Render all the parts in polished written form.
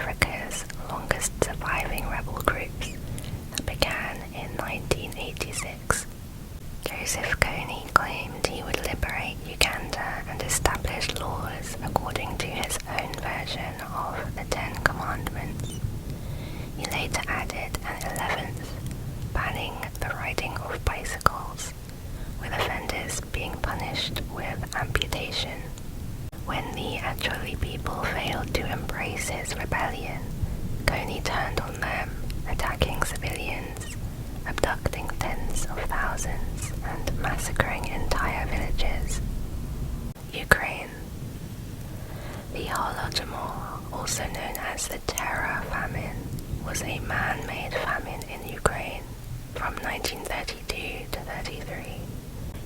Africa's longest surviving rebel groups that began in 1986. 𝐩𝐭 claimed he would liberate Uganda and establish laws according to his own version of the 10 Commandments. He later added an 11th, banning the riding of bicycles, with offenders being punished with amputation. When the Acholi people failed to embrace his rebellion, 𝐩𝐭 turned on them, attacking civilians, abducting tens of thousands, and massacring entire villages. Ukraine. The Holodomor, also known as the Terror Famine, was a man-made famine in Ukraine from 1932 to 33.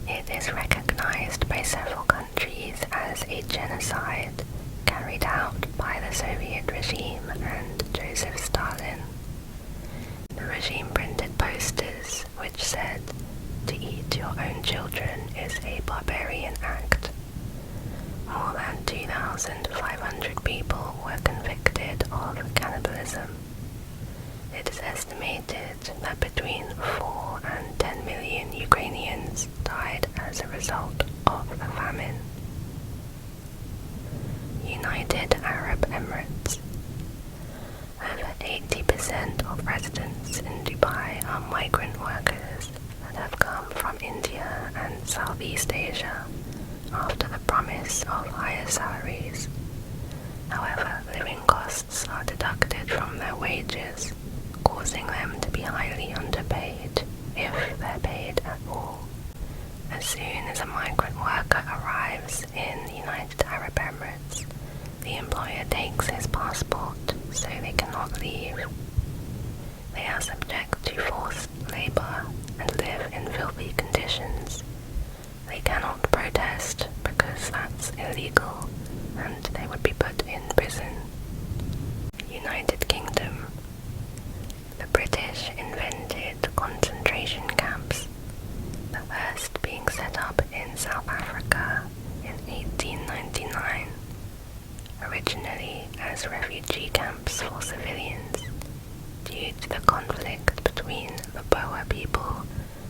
It is recognized by several countries as a genocide carried out by the Soviet regime and Joseph Stalin. The regime printed posters which said, "To eat your own children is a barbarian act." More than 2,500 people were convicted of cannibalism. It is estimated that between 4 and 10 million Ukrainians died as a result of the famine. United Arab Emirates. Over 80% of residents in Dubai are migrant workers that have come from India and Southeast Asia after the promise of higher salaries. However, living costs are deducted from their wages, causing them to be highly underpaid, if they're paid at all. As soon as a migrant worker arrives in the United Arab Emirates, the employer takes his passport so they cannot leave. They are subject to forced labor and live in filthy conditions. They cannot protest because that's illegal and they would be put in prison. United Kingdom. The British invented concentration camps, the first being set up in South Africa in 1899, originally as refugee camps for civilians, due to the conflict between the Boer people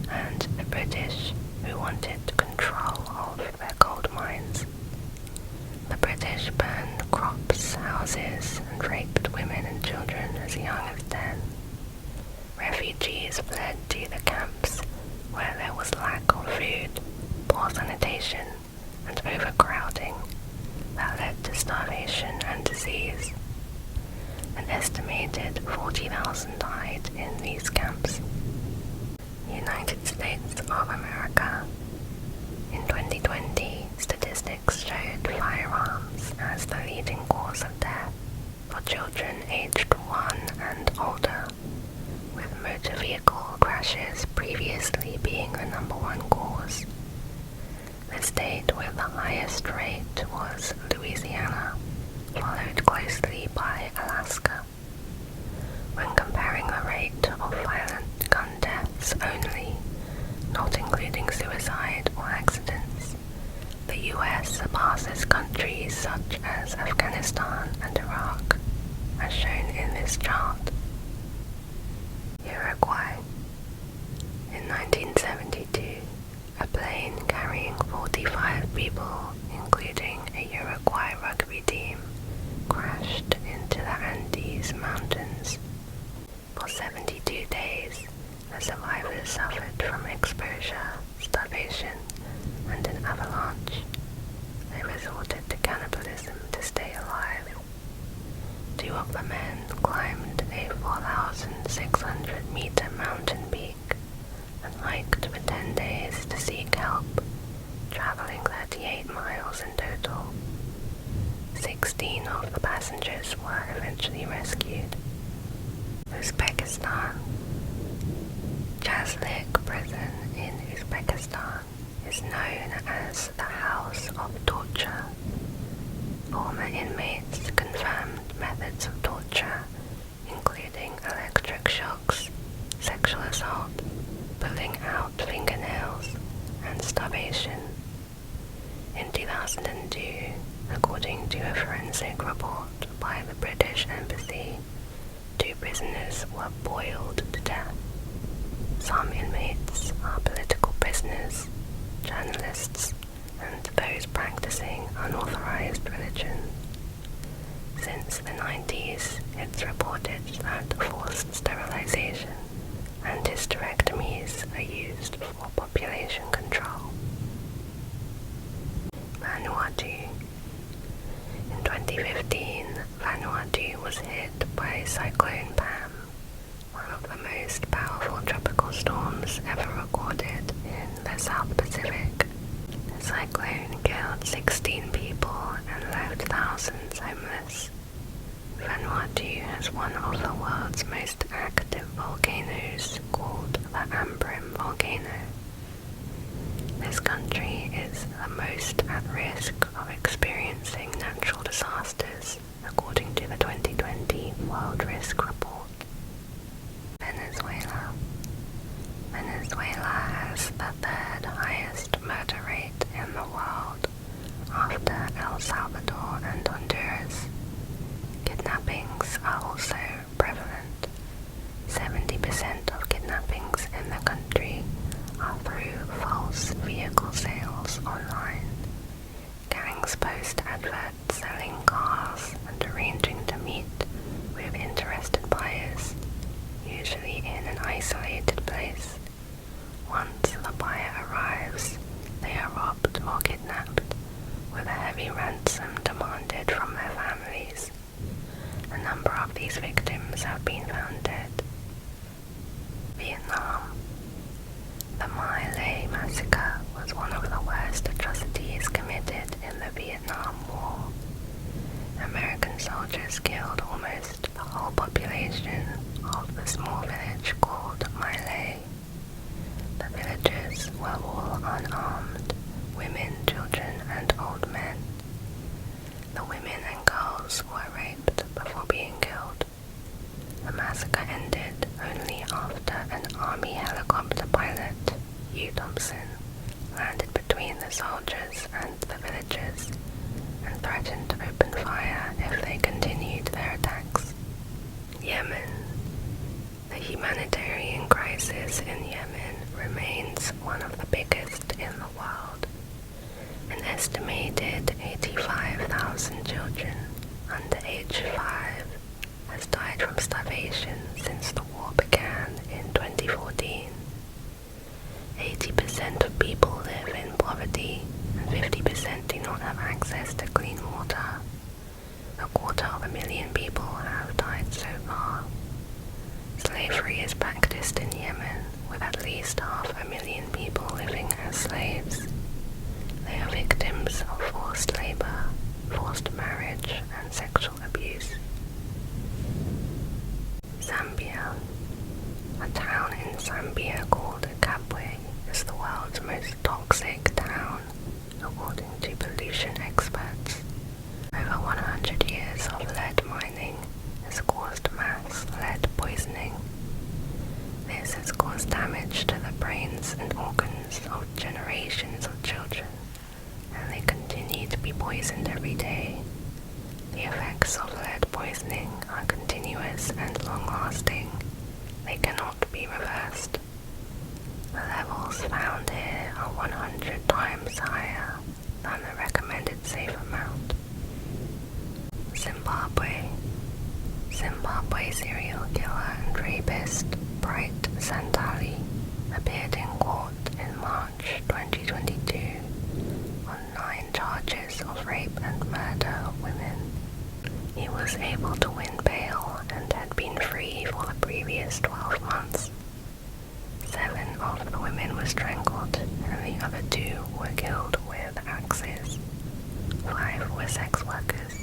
and the British, who wanted control of their gold mines. The British burned crops, houses, and raped women and children as young as 10. Refugees fled to the camps, where there was lack of food, poor sanitation, and overcrowding that led to starvation and disease. An estimated 40,000 died in these camps. United States of America. In 2020, statistics showed firearms as the leading cause of death for children aged 1 and older, with motor vehicle crashes previously being the #1 cause. The state with the highest rate was Louisiana, followed closely by Alaska. When comparing the rate of violent gun deaths only, not including suicide or accidents, the US surpasses countries such as Afghanistan and Iraq, as shown in this chart. Uruguay. In 1972, a plane carrying 45 people, including a Uruguay rugby team, crashed into the Andes Mountains. For 72 days, the survivors suffered from exposure, starvation, and an avalanche. They resorted to cannibalism to stay alive. 2 of the men climbed a 4,600-meter mountain peak and hiked for 10 days to seek help, traveling 38 miles in total. 16 of the passengers were eventually rescued. Uzbekistan. 𝐻𝐭 prison in Uzbekistan is known as the House of Torture. Former inmates confirmed methods of torture, including electric shocks, sexual assault, pulling out fingernails, and starvation. In 2002, according to a forensic report by the British Embassy prisoners were boiled to death. Some inmates are political prisoners, journalists, and those practicing unauthorized religion. Since the 90s, it's reported that forced sterilization and hysterectomies are used for population control. Vanuatu. In 2015, Vanuatu was hit by Cyclone Pam, one of the most powerful tropical storms ever recorded in the South Pacific. The cyclone killed 16 people and left thousands homeless. Vanuatu has one of the world's most active volcanoes called the 𝐻𝐴𝐺𝐵𝑅𝑖𝑚 volcano. This country is the most at risk of experiencing natural disasters, according to the 2020 World Risk Report. Venezuela. Venezuela has the third highest murder rate in the world, after El Salvador and Honduras. Kidnappings are also prevalent. 70% of kidnappings in the country are through false vehicle sales online. Gangs post adverts selling cars and arranging to meet with interested buyers, usually in an isolated place. Once the buyer arrives, they are robbed or kidnapped, with a heavy ransom demanded from their families. A number of these victims have been found dead. Vietnam. The My Lai massacre was one of the worst atrocities committed in the Vietnam War. American soldiers killed almost the whole population of the small village called My Lai. The villagers were all unarmed, women, children, and old men. The women and girls were raped before being killed. The massacre ended only after an army helicopter pilot, 𝐻𝐭.𝟒, landed between the soldiers and the villagers and threatened to open fire if they continued their attacks. Yemen. The humanitarian crisis in Yemen remains one of the biggest in the world. An estimated 85,000 children under age 5 has died from starvation since the war began in 2014. 80% of people live in poverty and 50% do not have access to clean water. 250,000 people have died so far. Slavery is practiced in Yemen, with at least 500,000 people living as slaves. They are victims of forced labor, forced marriage, and sexual abuse. Zambia. A town in Zambia called 𝐻𝐵𝐺𝐻𝐴 is the world's most toxic town, according to pollution experts. Over 100 years of lead mining has caused mass lead poisoning. This has caused damage to the brains and organs of generations of children, and they continue to be poisoned every day. The effects of lead poisoning are continuous and long-lasting. They cannot be reversed. The levels found here are 100 times higher than the recommended safe amount. Zimbabwe. Zimbabwe serial killer and rapist Bright Santali appeared in court in March 2022 on 9 charges of rape and murder of women. He was able to win bail and had been free for the previous 12 months. 7 of the women were strangled and the other 2 were killed with axes. 5 were sex workers.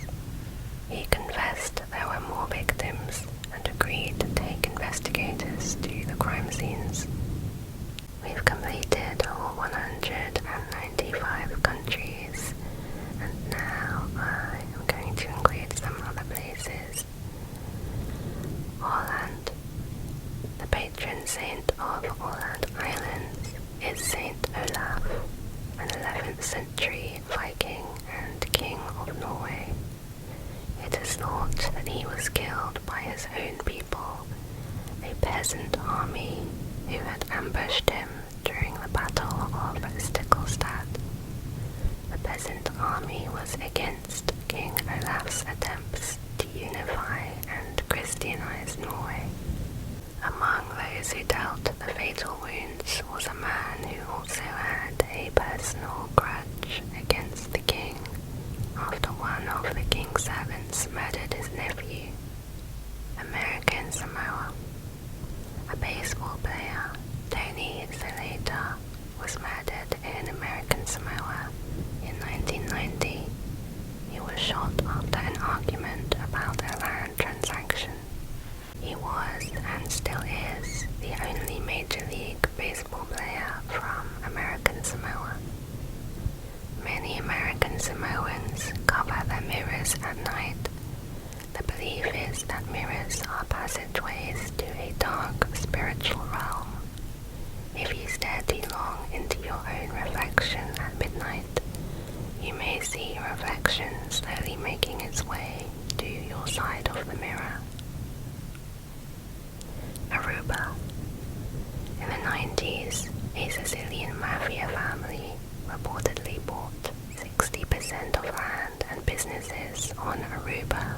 He confessed there were more victims and agreed to take investigators to the crime scenes. We've completed all 195 countries, and now I am going to include some other places. Holland. The patron saint of Åland Islands is Saint Olaf, an 11th century Viking and king of Norway. It is thought that he was killed by his own people peasant army who had ambushed him during the Battle of Stiklestad. The peasant army was against King Olaf's attempts to unify and Christianize Norway. Among those who dealt the fatal wounds was a man who also had a personal grudge against the king after one of the king's servants murdered his nephew. American Samoa. A baseball player, Tony Zaleta, was murdered in American Samoa in 1990. He was shot after an argument about a land transaction. He was, and still is, the only Major League Baseball player from American Samoa. Many American Samoans cover their mirrors at night. The belief is that mirrors are passageways to a dark spiritual realm. If you stare too long into your own reflection at midnight, you may see your reflection slowly making its way to your side of the mirror. Aruba. In the 90s, a Sicilian mafia family reportedly bought 60% of land and businesses on Aruba.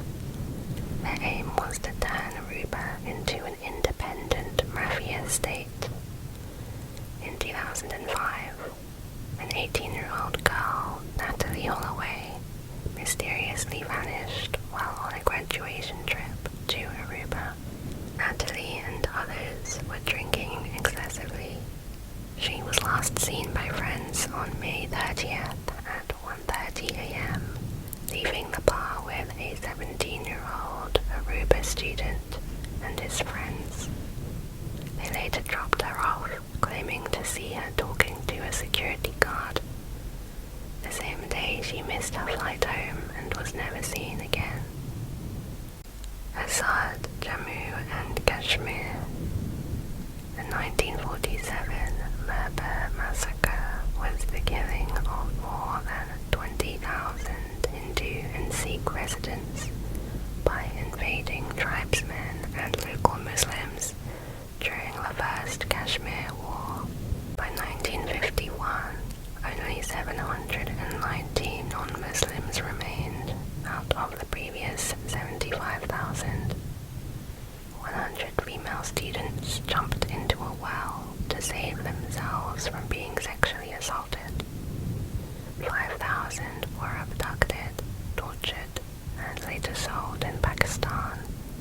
Their aim was to turn Aruba into an independent mafia state. In 2005, an 18-year-old girl, Natalie Holloway, mysteriously vanished while on a graduation trip to Aruba. Natalie and others were drinking excessively. She was last seen by friends on May 30th at 1:30 a.m., leaving the bar with a 17-year-old Aruba student and his friends. They later dropped her off, claiming to see her talking to a security guard. The same day she missed her flight home and was never seen again. 𝐻𝐚𝐫𝐧𝐢𝐻𝐵𝐻. The 1947 Merbar massacre was the killing of more than 20,000 Hindu and Sikh residents by invading tribesmen and local Muslims during the First Kashmir War. By 1951, only 719 non-Muslims remained out of the previous 75,000. 100 female students jumped into a well to save themselves from being sexually assaulted. 5,000 were abducted, tortured, and later sold in Pakistan,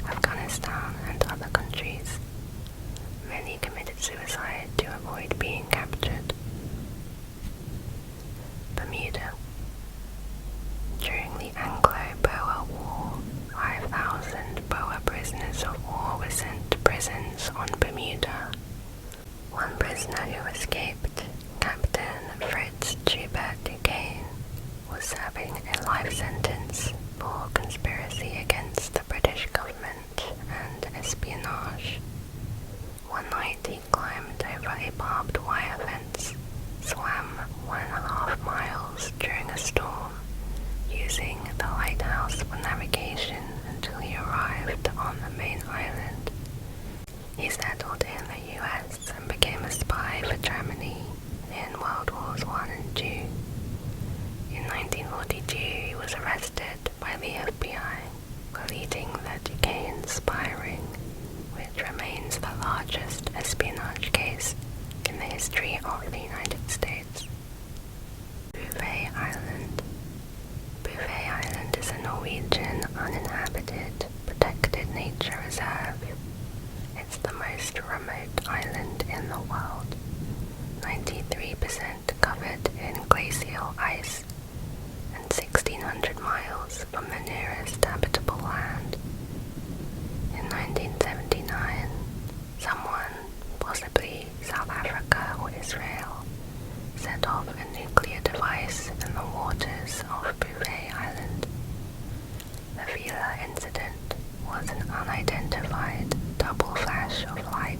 Afghanistan, and other countries. Many committed suicide to avoid being captured. Bermuda. During the Anglo-Boer War, 5,000 Boer prisoners of war were sent to prisons on Bermuda. One prisoner who escaped, Captain Fritz 𝐩𝐭∗, was serving a life sentence for conspiracy against the British government and espionage. One night he climbed over a barbed wire fence, swam 1.5 miles during a storm, using the lighthouse for navigation until he arrived on the main island. He settled in the US and became a spy for Germany in World Wars I and II. In 1942, he was arrested by the FBI for leading the 𝐩𝐭 spy ring, which remains the largest espionage case in the history of the United States. Bouvet Island. Bouvet Island is a Norwegian uninhabited, protected nature reserve. It's the most remote island in the world, 93% covered in glacial ice, and 1,600 miles from the nearest habitable land. In 1979, someone, possibly South Africa or Israel, set off a nuclear device in the waters of Bouvet Island. The Vela incident was an unidentified double flash of light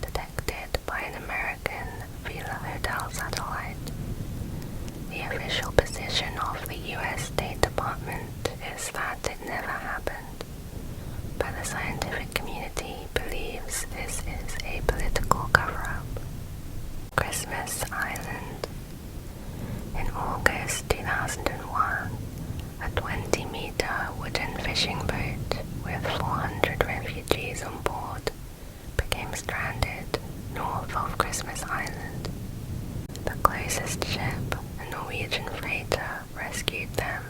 detected by an American Vela Hotel satellite. The official position of the US State Department is that it never happened, but the scientific community community believes this is a political cover-up. Christmas Island. In August 2001, a 20-meter wooden fishing boat with 400 refugees on board became stranded north of Christmas Island. The closest ship, a Norwegian freighter, rescued them,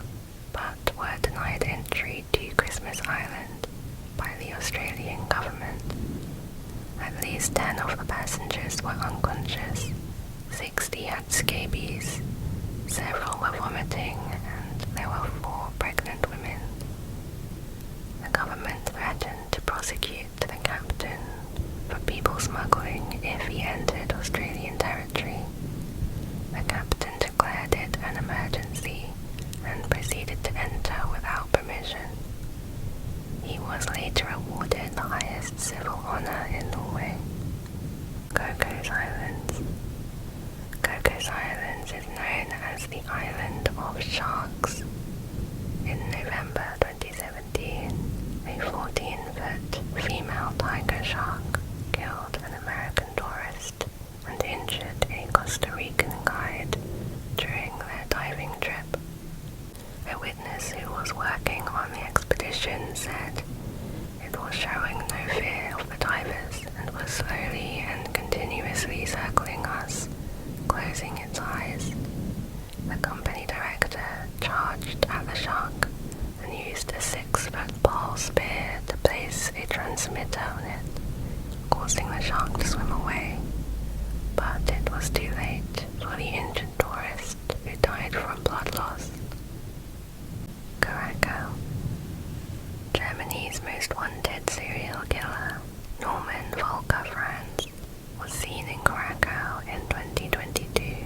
but were denied entry to Christmas Island by the Australian government. At least 10 of the passengers were unconscious, 60 had scabies, several were vomiting, and there were 4 pregnant women. The government threatened to prosecute the captain for people smuggling if he entered Australian territory. The captain declared it an emergency and proceeded to enter without permission. He was later awarded the highest civil honour in Norway. 𝐩𝐭 Islands. 𝐩𝐭 Islands is known as the Island of Sharks. In November 2017, a 14-foot female tiger shark killed an American tourist and injured a Costa Rican guide during their diving trip. A witness who was working on the expedition said it was showing no fear of the divers and was slowly and continuously circling us, closing its eyes. The company director charged at the shark and used a 6-foot pole spear to place a transmitter on it, causing the shark to swim away. But it was too late for the injured tourist who died from blood loss. 𝐸𝐻. Germany's most wanted serial killer, Norman Volker Franz, was seen in Krakow in 2022.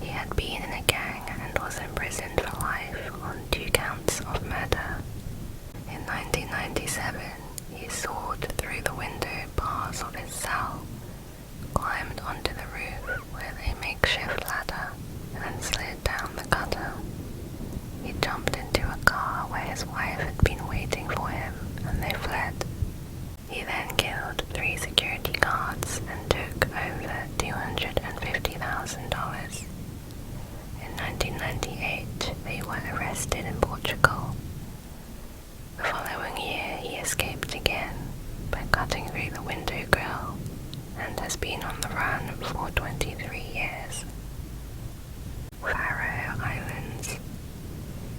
He had been in a gang and was imprisoned for life on 2 counts of murder. In 1997, he soared through the window bars of his cell, climbed onto the roof with a makeshift ladder, and then slid down the gutter. He jumped into a car where his wife had been waiting for him, and they fled. He then killed 3 security guards and took over $250,000. In 1998, they were arrested in Portugal. The following year, he escaped again by cutting through the window grille and has been on the run for 23 years. Faroe Islands.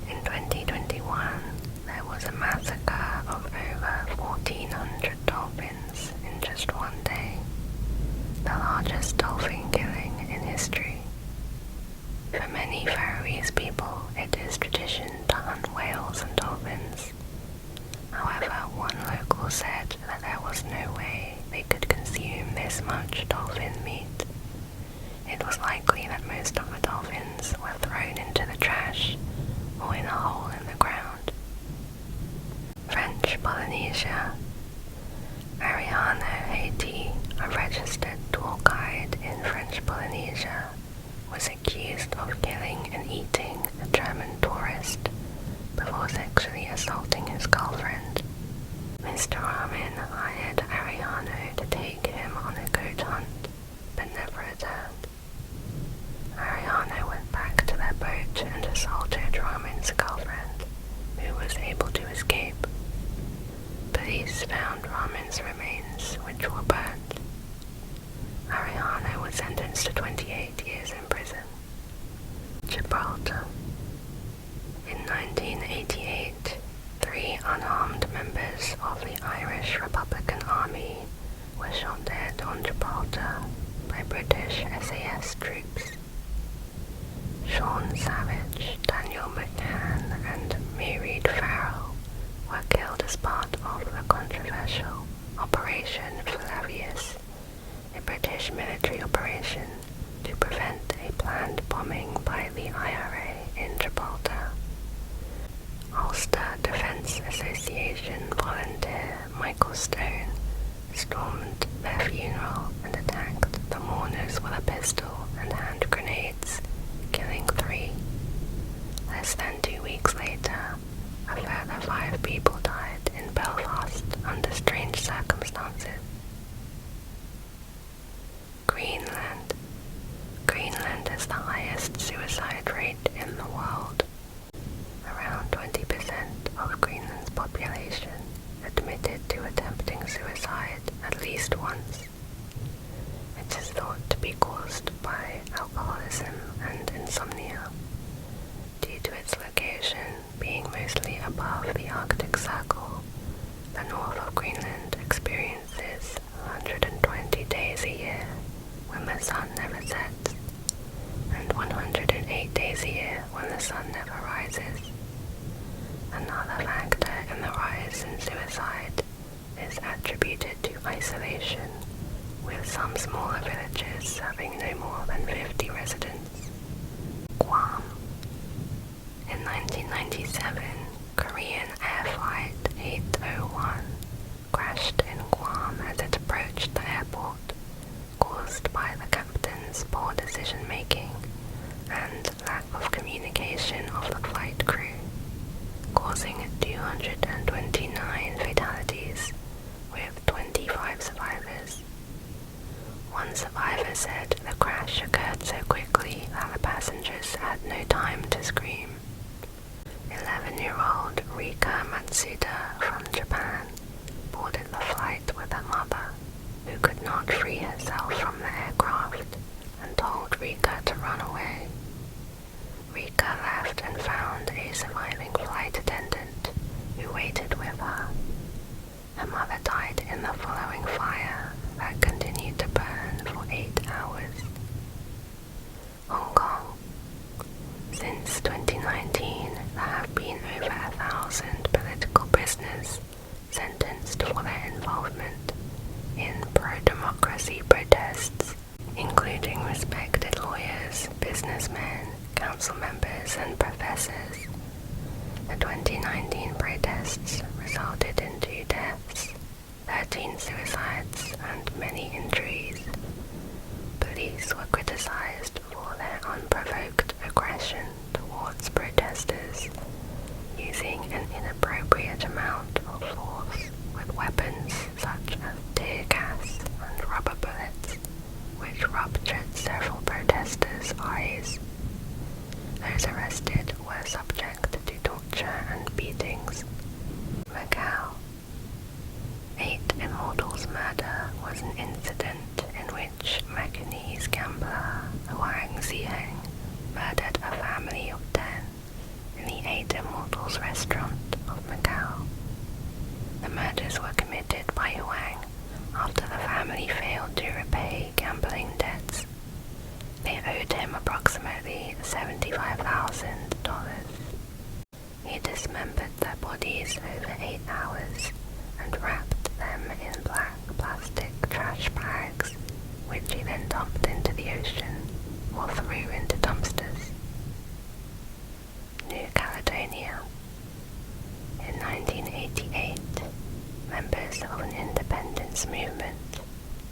In 2021, there was a massacre of over 1,400 dolphins in just one day, the largest dolphin killing in history. For many Faroese people, it is tradition to hunt whales and dolphins. However, one local said that there was no way they could consume this much dolphin meat. It was likely that most of the dolphins were thrown into the trash or in a hole in the ground. French Polynesia. Ariane Haiti, a registered tour guide in French Polynesia, was accused of killing and eating a German tourist before sexually assaulting his girlfriend. Mr. Ramin hired Ariane to take him on a goat hunt, but never returned. Ariane went back to their boat and assaulted Ramin's girlfriend, who was able to escape. Police found Ramin's remains, which were burnt. Ariane was sentenced to 28 years in prison. Gibraltar. In 1988, 3 unarmed members of the Irish Republican Army were shot dead on Gibraltar by British SAS troops. Sean Savage, Daniel McCann, and Mairead Farrell were killed as part of the controversial Operation Flavius, a British military operation to prevent a planned bombing by the IRA in Gibraltar. Ulster Defence Association volunteer Michael Stone stormed their funeral and attacked the mourners with a pistol and hand grenades, killing 3. Less than 2 weeks later, a further 5 people died in Belfast under strange once. It is thought to be caused by alcoholism and insomnia, due to its location being mostly above the Arctic Circle. The north of Greenland experiences 120 days a year when the sun never sets, and 108 days a year when the sun never rises. Another factor in the rise in suicide is attributed to isolation, with some smaller villages having no more than 50 residents. Guam. In 1997, Korean Air Flight 801 crashed in Guam as it approached the airport, caused by the captain's poor decision-making and lack of communication of the flight crew, causing 229 fatalities, with 25 survivors. One survivor said the crash occurred so quickly that the passengers had no time to scream. 11-year-old Rika Matsuda from Japan boarded the flight with her mother, who could not free herself from the aircraft and told Rika to run away. Rika left and found a surviving flight attendant who waited with her. Her mother died in the following fire that continued to burn for 8 hours. Hong Kong. Since 2019, there have been over 1,000 political prisoners sentenced for their involvement in pro-democracy protests, including respected lawyers, businessmen, council members, and professors. The 2019 protests resulted in 2 deaths, 13 suicides, and many injuries. Police were criticized for their unprovoked aggression towards protesters, using an inappropriate amount of force with weapons such as tear gas and rubber bullets, which ruptured several protesters' eyes. Those arrested were subject to torture and beatings. Macau. 8Immortals murder was an incident in which Macanese gambler 𝐻𝐭 murdered a family of 10 in the 8Immortals restaurant of Macau. The murders were committed by 𝐻𝐭 after the family failed to repay gambling debts. They owed him approximately $75,000. He dismembered their bodies over 8 hours and wrapped them in black plastic trash bags, which he then dumped into the ocean or threw into dumpsters. New Caledonia. In 1988, members of an independence movement,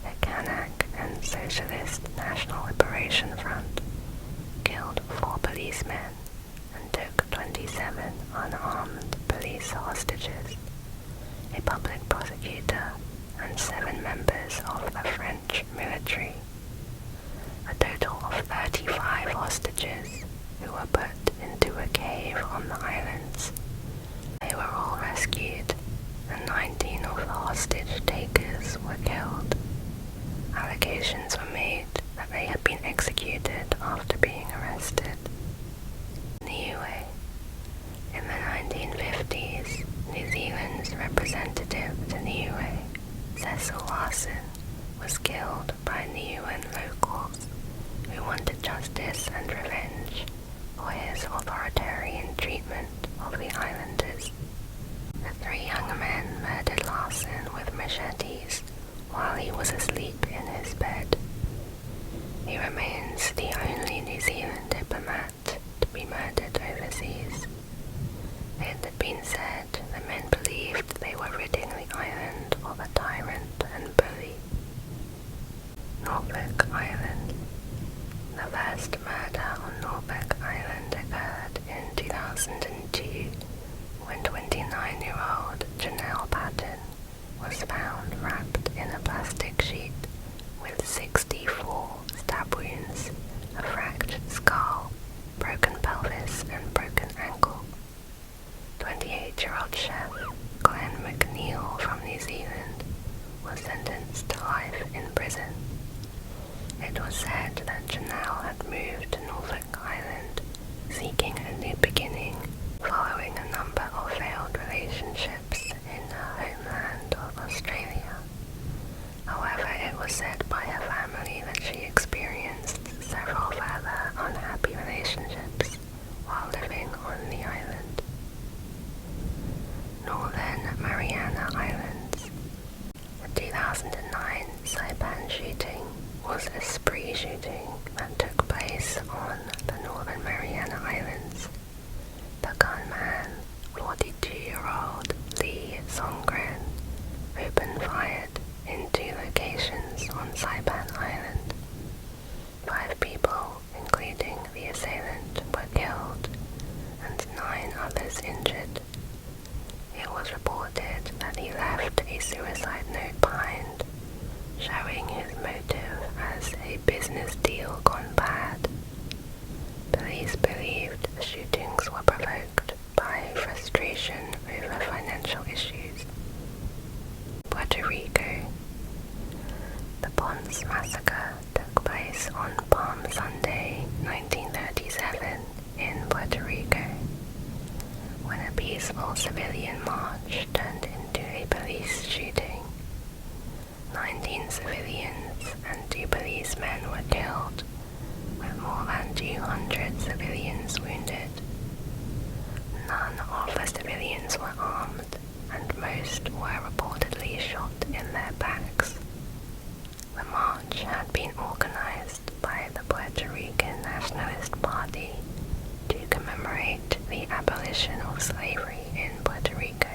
the Kanak and Socialist National Liberation Front, killed 4 policemen and took 27 unarmed police hostages. A public prosecutor and 7 members of the French military. A total of 35 hostages who were put into a cave on the islands. They were all rescued, and 19 of the hostage takers were killed. Allegations were made that they had been executed after being arrested. Niue. In the 1950s, New Zealand's representative to Niue, Cecil Larson, was killed by Niuean locals who wanted justice and revenge for his authoritarian treatment of the islanders. The 3 young men murdered Larson with machetes while he was asleep in his bed. He remains the only New Zealand diplomat to be murdered overseas. It had been said the men believed they were ridding the island of a tyrant and bully. Norfolk Island. The first murder on Norfolk Island occurred in 2002 when 29-year-old Janelle Patton was found wrapped in a plastic sheet with 64 stab wounds, a fractured skull, broken pelvis, and broken ankle. 28-year-old chef Glenn McNeil from New Zealand was sentenced to life said that Janelle had moved to Norfolk Island seeking a new beginning following a number of failed relationships in her homeland of Australia. However, it was said by her family that she experienced several further unhappy relationships while living on the island. Northern Mariana Islands. The 2009 Saipan shooting was a spree shooting that took place on the Northern Mariana Islands. The gunman, 42-year-old 𝐩𝐭∗ opened fired in 2 locations on Saipan Island. 5 people, including the assailant, were killed and 9 others injured. It was reported that he left a suicide note behind, showing his motive as a business deal gone bad. Police believed the shootings were provoked by frustration over financial issues. Puerto Rico. The Ponce Massacre took place on Palm Sunday, 1937, in Puerto Rico, when a peaceful civilian march turned into a police shooting. 19 civilians and 2 policemen were killed, with more than 200 civilians wounded. None of the civilians were armed, and most were reportedly shot in their backs. The march had been organized by the Puerto Rican Nationalist Party to commemorate the abolition of slavery in Puerto Rico.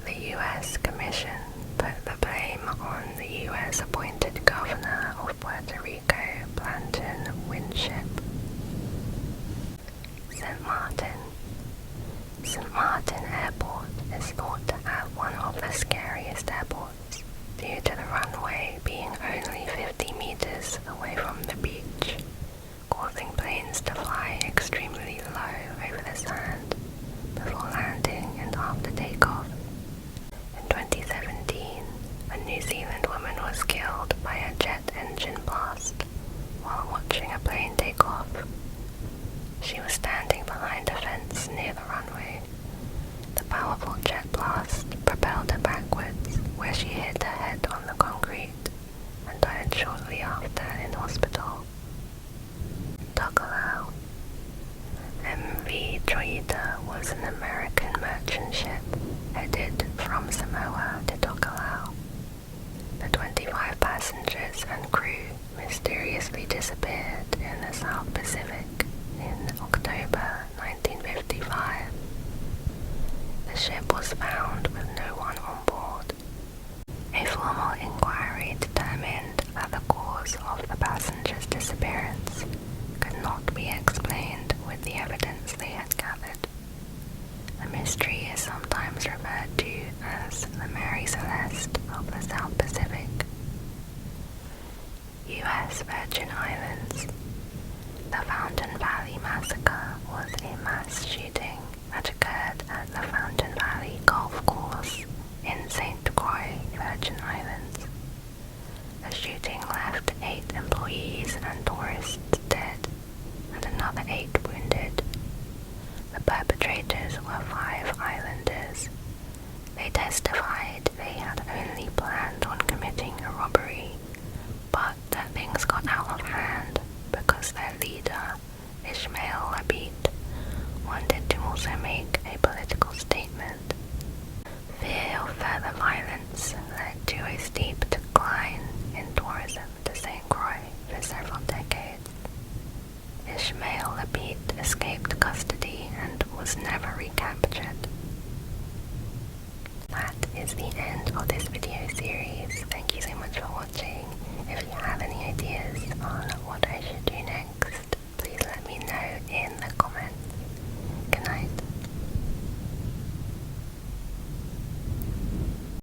The U.S. Commission put the blame on the U.S.-appointed governor of Puerto Rico, Blanton Winship. St. Martin. St. Martin Airport is thought to have one of the scariest airports due to the runway being only 50 meters away from the beach, causing planes to fly extremely low over the sand before landing and after takeoff. In 2017, a New Zealand woman was killed by a jet engine blast while watching a plane take off. She was standing behind a fence near the runway. The powerful jet blast propelled her backwards, where she hit her head on the concrete and died shortly after in hospital. Tokelau. MV Joyita was an American merchant ship headed from Samoa to Tokelau. The 25 passengers and crew mysteriously disappeared in the South Pacific in October 1955. The ship was found with no one on board. A formal inquiry determined that the cause of the passengers' disappearance could not be explained with the evidence they had gathered. The mystery is sometimes referred to as the Mary Celeste of the South Pacific. U.S. Virgin Islands. The Fountain Valley Massacre was a mass shooting that occurred at the Fountain Valley Golf Course in St. Croix, Virgin Islands. The shooting left 8 employees and tourists dead, and another 8 wounded. The perpetrators were 5 islanders. They testified they had only planned on committing a robbery, but that things got out of hand because their leader, 𝐻𝐚𝐫𝐽𝐻𝐿, wanted to also make a political statement. Fear of further violence led to a steep decline in tourism to St. Croix for several decades. 𝐻𝐚𝐫𝐽𝐻𝐿 escaped custody and was never recaptured. That is the end of this video series.